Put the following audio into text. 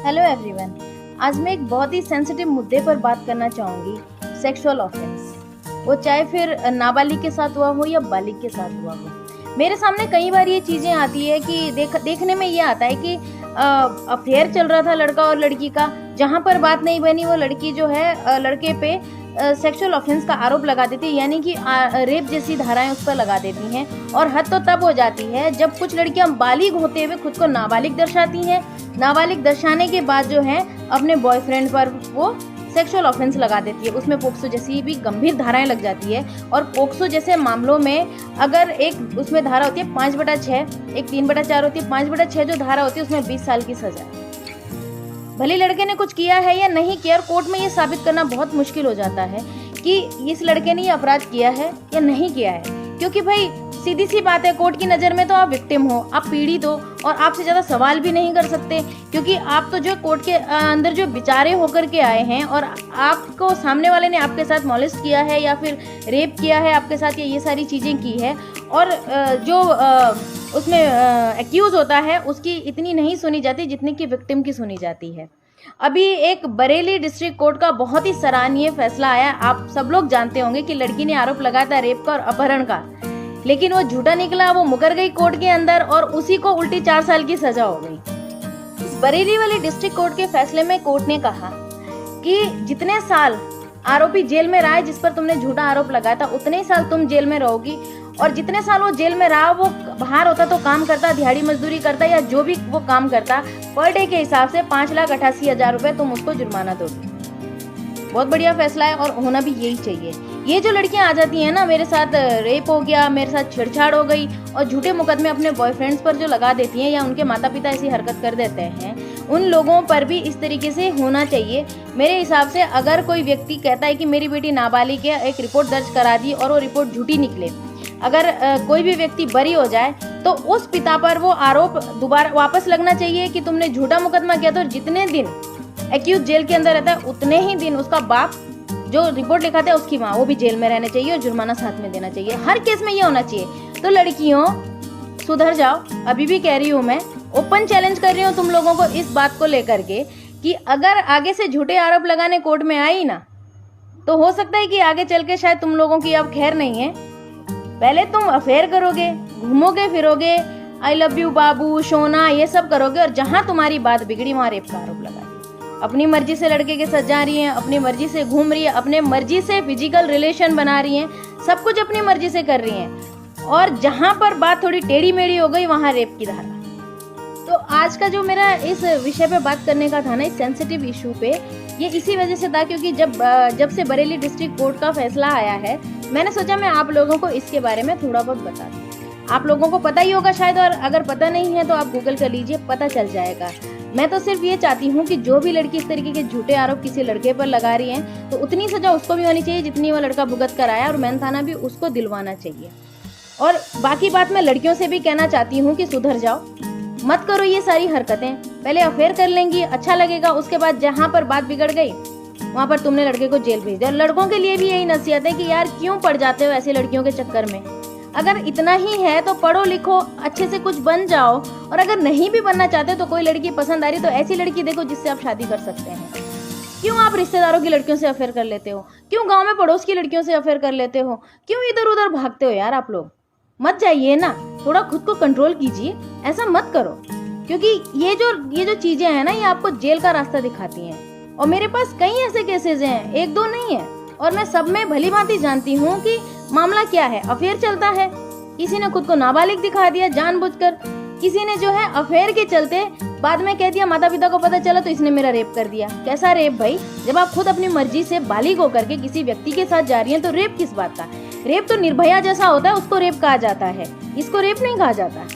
Hello everyone. आज मैं एक बहुत ही सेंसिटिव मुद्दे पर बात करना चाहूँगी, सेक्सुअल ऑफेंस। वो चाहे फिर नाबालिग के साथ हुआ हो या बालिग के साथ हुआ हो। मेरे सामने कई बार ये चीज़ें आती है कि देखने में ये आता है कि अफेयर चल रहा था लड़का और लड़की का, जहाँ पर बात नहीं बनी वो लड़की जो है लड़के पे सेक्सुअल ऑफेंस का आरोप लगा देती है, यानी कि रेप जैसी धाराएं उस पर लगा देती हैं। और हद तो तब हो जाती है जब कुछ लड़कियां बालिग होते हुए खुद को नाबालिग दर्शाती हैं। नाबालिग दर्शाने के बाद जो है अपने बॉयफ्रेंड पर वो सेक्सुअल ऑफेंस लगा देती है। उसमें पोक्सो जैसी भी गंभीर धाराएं लग जाती है। और पोक्सो जैसे मामलों में अगर एक उसमें धारा होती है 5/6, एक 3/4 होती है, 5/6 जो धारा होती है उसमें 20 साल की सजा है। भले लड़के ने कुछ किया है या नहीं किया, कोर्ट में ये साबित करना बहुत मुश्किल हो जाता है कि इस लड़के ने ये अपराध किया है या नहीं किया है। क्योंकि भाई सीधी सी बात है, कोर्ट की नज़र में तो आप विक्टिम हो, आप पीड़ित हो और आपसे ज़्यादा सवाल भी नहीं कर सकते, क्योंकि आप तो जो कोर्ट के अंदर जो बेचारे होकर के आए हैं और आपको सामने वाले ने आपके साथ मॉलेस्ट किया है या फिर रेप किया है आपके साथ, ये सारी चीज़ें की है। और जो उसमें एक्यूज होता है उसकी इतनी नहीं सुनी जाती जितनी कि विक्टिम की सुनी जाती है। अभी एक बरेली डिस्ट्रिक्ट कोर्ट का बहुत ही सराहनीय फैसला आया। आप सब लोग जानते होंगे कि लड़की ने आरोप लगाया था रेप का और अपहरण का, लेकिन वो झूठा निकला, वो मुकर गई कोर्ट के अंदर और उसी को उल्टी 4 साल की सजा हो गई। इस बरेली वाली डिस्ट्रिक्ट कोर्ट के फैसले में कोर्ट ने कहा कि जितने साल आरोपी जेल में रहा है जिस पर तुमने झूठा आरोप लगाया था, उतने ही साल तुम जेल में रहोगी। और जितने साल वो जेल में रहा, वो बाहर होता तो काम करता, दिहाड़ी मजदूरी करता या जो भी वो काम करता, पर डे के हिसाब से 5,88,000 रुपए तुम उसको जुर्माना दोगे। बहुत बढ़िया फैसला है और होना भी यही चाहिए। ये जो लड़कियां आ जाती हैं ना, मेरे साथ रेप हो गया, मेरे साथ छेड़छाड़ हो गई, और झूठे मुकदमे अपने बॉयफ्रेंड्स पर जो लगा देती हैं या उनके माता पिता ऐसी हरकत कर देते हैं, उन लोगों पर भी इस तरीके से होना चाहिए। मेरे हिसाब से अगर कोई व्यक्ति कहता है कि मेरी बेटी नाबालिग है, एक रिपोर्ट दर्ज करा दी और वो रिपोर्ट झूठी निकले, अगर कोई भी व्यक्ति बरी हो जाए तो उस पिता पर वो आरोप दोबारा वापस लगना चाहिए कि तुमने झूठा मुकदमा किया। तो जितने दिन एक्यूज जेल के अंदर रहता है उतने ही दिन उसका बाप जो रिपोर्ट लिखाता है उसकी माँ, वो भी जेल में रहने चाहिए और जुर्माना साथ में देना चाहिए। हर केस में ये होना चाहिए। तो लड़कियों सुधर जाओ, अभी भी कह रही हूँ मैं, ओपन चैलेंज कर रही हूँ तुम लोगों को इस बात को लेकर के कि अगर आगे से झूठे आरोप लगाने कोर्ट में आई ना, तो हो सकता है कि आगे चल के शायद तुम लोगों की अब खैर नहीं है। पहले तुम अफेयर करोगे, घूमोगे फिरोगे, आई लव यू बाबू, सोना, ये सब करोगे, और जहां तुम्हारी बात बिगड़ी वहां रेप का आरोप लगा। अपनी मर्जी से लड़के के साथ जा रही हैं, अपनी मर्जी से घूम रही है, अपने मर्जी से फिजिकल रिलेशन बना रही हैं, सब कुछ अपनी मर्जी से कर रही हैं, और जहां पर बात थोड़ी टेढ़ी मेढ़ी हो गई वहां रेप की धारा। तो आज का जो मेरा इस विषय पे बात करने का था ना, इस सेंसिटिव इशू पे, ये इसी वजह से था क्योंकि जब से बरेली डिस्ट्रिक्ट कोर्ट का फैसला आया है, मैंने सोचा मैं आप लोगों को इसके बारे में थोड़ा बहुत बता दूं। आप लोगों को पता ही होगा शायद, और अगर पता नहीं है तो आप गूगल कर लीजिए, पता चल जाएगा। मैं तो सिर्फ ये चाहती हूँ कि जो भी लड़की इस तरीके के झूठे आरोप किसी लड़के पर लगा रही है, तो उतनी सजा उसको भी होनी चाहिए जितनी वो लड़का भुगत कर आया, और मेहनताना भी उसको दिलवाना चाहिए। और बाकी बात मैं लड़कियों से भी कहना चाहती हूँ कि सुधर जाओ, मत करो ये सारी हरकतें। पहले अफेयर कर लेंगी, अच्छा लगेगा, उसके बाद जहाँ पर बात बिगड़ गई वहाँ पर तुमने लड़के को जेल भेज दिया। और लड़कों के लिए भी यही नसीहत है कि यार क्यों पड़ जाते हो ऐसी लड़कियों के चक्कर में। अगर इतना ही है तो पढ़ो लिखो, अच्छे से कुछ बन जाओ, और अगर नहीं भी बनना चाहते तो कोई लड़की पसंद आ रही तो ऐसी लड़की देखो जिससे आप शादी कर सकते हैं। क्यों आप रिश्तेदारों की लड़कियों से अफेयर कर लेते हो? क्यों गांव में पड़ोस की लड़कियों से अफेयर कर लेते हो? क्यों इधर उधर भागते हो यार? आप लोग मत जाइए ना, थोड़ा खुद को कंट्रोल कीजिए, ऐसा मत करो। क्योंकि ये जो चीजें हैं ना, ये आपको जेल का रास्ता दिखाती हैं। और मेरे पास कई ऐसे केसेस हैं, एक दो नहीं है, और मैं सब में भली भांति जानती हूँ कि मामला क्या है। अफेयर चलता है, किसी ने खुद को नाबालिग दिखा दिया जानबूझकर, किसी ने जो है अफेयर के चलते बाद में कह दिया, माता पिता को पता चला तो इसने मेरा रेप कर दिया। कैसा रेप भाई? जब आप खुद अपनी मर्जी से बालिग होकर के किसी व्यक्ति के साथ जा रही हैं तो रेप किस बात का? रेप तो निर्भया जैसा होता है, उसको रेप कहा जाता है, इसको रेप नहीं कहा जाता।